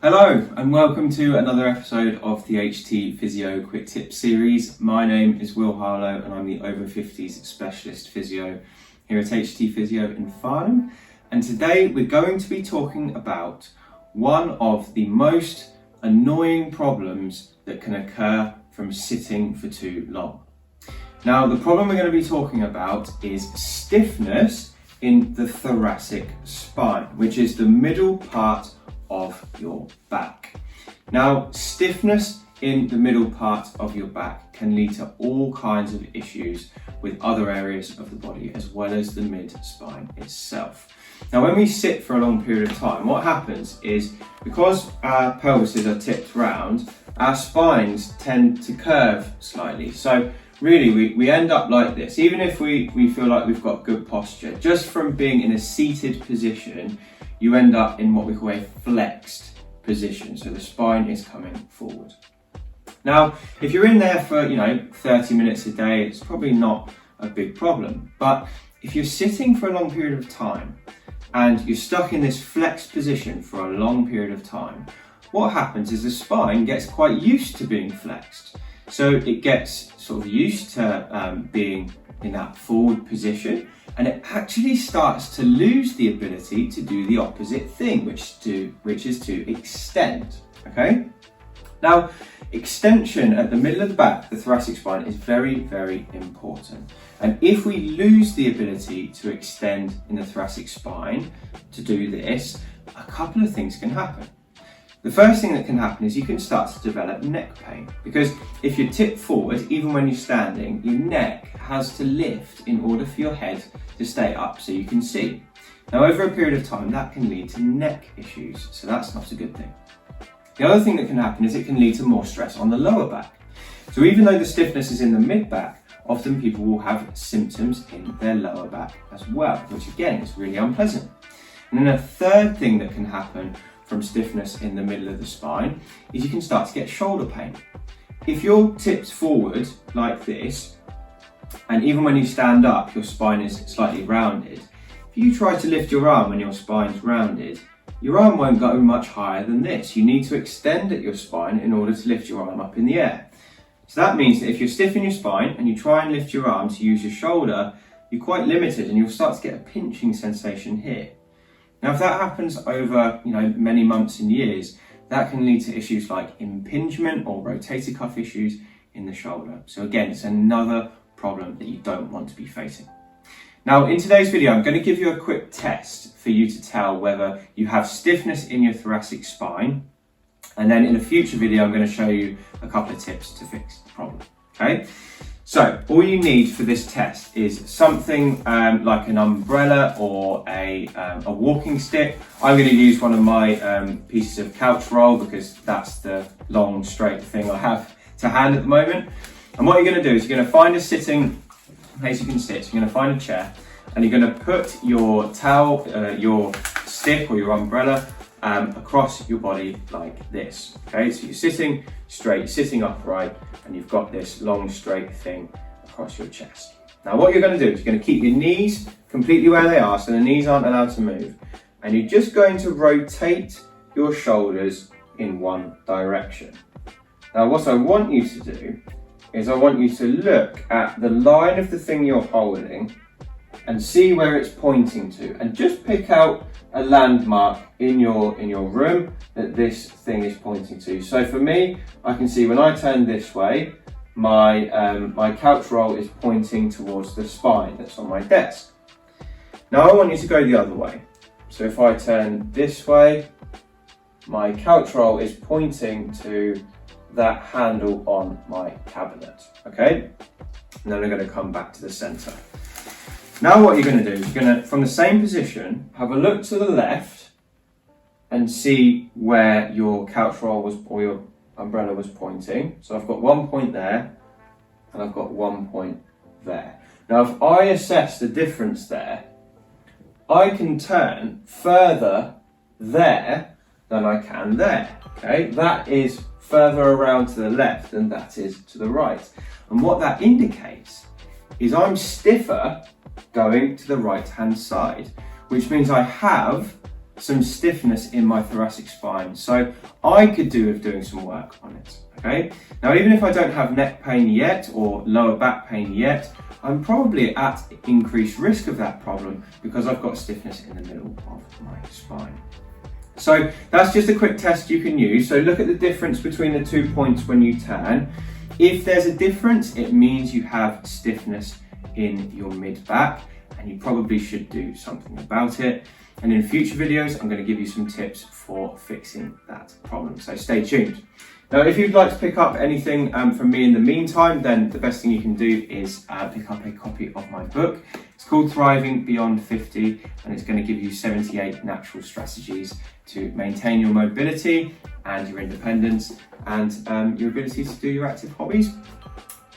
Hello and welcome to another episode of the HT Physio Quick Tips series. My name is Harlow and I'm the Over-Fifties Specialist Physio here at HT Physio in Farnham. And today we're going to be talking about one of the most annoying problems that can occur from sitting for too long. Now, the problem we're going to be talking about is stiffness in the thoracic spine, which is the middle part of your back. Now, stiffness in the middle part of your back can lead to all kinds of issues with other areas of the body as well as the mid-spine itself. Now, when we sit for a long period of time, what happens is because our pelvises are tipped round, our spines tend to curve slightly. So really, we end up like this. Even if we feel like we've got good posture, just from being in a seated position, you end up in what we call a flexed position. So the spine is coming forward. Now, if you're in there for, 30 minutes a day, it's probably not a big problem. But if you're sitting for a long period of time and you're stuck in this flexed position for a long period of time, what happens is the spine gets quite used to being flexed. So it gets sort of used to being in that forward position, and it actually starts to lose the ability to do the opposite thing, which is to extend, okay? Now, extension at the middle of the back, the thoracic spine, is very, very important. And if we lose the ability to extend in the thoracic spine to do this, a couple of things can happen. The first thing that can happen is you can start to develop neck pain, because if you're tipped forward, even when you're standing, your neck has to lift in order for your head to stay up so you can see. Now, over a period of time, that can lead to neck issues, so that's not a good thing. The other thing that can happen is it can lead to more stress on the lower back. So even though the stiffness is in the mid-back, often people will have symptoms in their lower back as well, which again is really unpleasant. And then a third thing that can happen from stiffness in the middle of the spine is you can start to get shoulder pain. If you're tipped forward like this, and even when you stand up, your spine is slightly rounded, if you try to lift your arm when your spine's rounded, your arm won't go much higher than this. You need to extend at your spine in order to lift your arm up in the air. So that means that if you're stiff in your spine and you try and lift your arm to use your shoulder, you're quite limited and you'll start to get a pinching sensation here. Now, if that happens over many months and years, that can lead to issues like impingement or rotator cuff issues in the shoulder. So again, it's another problem that you don't want to be facing. Now, in today's video, I'm going to give you a quick test for you to tell whether you have stiffness in your thoracic spine. And then in a future video, I'm going to show you a couple of tips to fix the problem. Okay? So all you need for this test is something like an umbrella or a walking stick. I'm going to use one of my pieces of couch roll because that's the long straight thing I have to hand at the moment. And what you're going to do is you're going to find a sitting place you can sit. So you're going to find a chair and you're going to put your towel, your stick or your umbrella across your body like this. Okay, so you're sitting straight, sitting upright, and you've got this long straight thing across your chest. Now what you're going to do is you're going to keep your knees completely where they are, so the knees aren't allowed to move, and you're just going to rotate your shoulders in one direction. Now what I want you to do is I want you to look at the line of the thing you're holding and see where it's pointing to, and just pick out a landmark in your room that this thing is pointing to. So for me, I can see when I turn this way, my couch roll is pointing towards the spine that's on my desk. Now I want you to go the other way. So if I turn this way, my couch roll is pointing to that handle on my cabinet, okay? And then I'm going to come back to the center. Now what you're going to do is you're going to, from the same position, have a look to the left and see where your couch roll was, or your umbrella was pointing. So I've got 1 point there and I've got 1 point there. Now if I assess the difference there, I can turn further there than I can there, okay? That is further around to the left than that is to the right. And what that indicates is I'm stiffer going to the right hand side, which means I have some stiffness in my thoracic spine. So I could do with doing some work on it, okay? Now, even if I don't have neck pain yet or lower back pain yet, I'm probably at increased risk of that problem because I've got stiffness in the middle of my spine. So that's just a quick test you can use. So look at the difference between the 2 points when you turn. If there's a difference, it means you have stiffness in your mid-back and you probably should do something about it. And in future videos, I'm going to give you some tips for fixing that problem. So stay tuned. Now, if you'd like to pick up anything from me in the meantime, then the best thing you can do is pick up a copy of my book. It's called Thriving Beyond 50, and it's going to give you 78 natural strategies to maintain your mobility and your independence and your ability to do your active hobbies.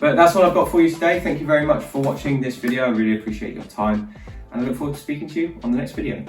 But that's all I've got for you today. Thank you very much for watching this video. I really appreciate your time, and I look forward to speaking to you on the next video.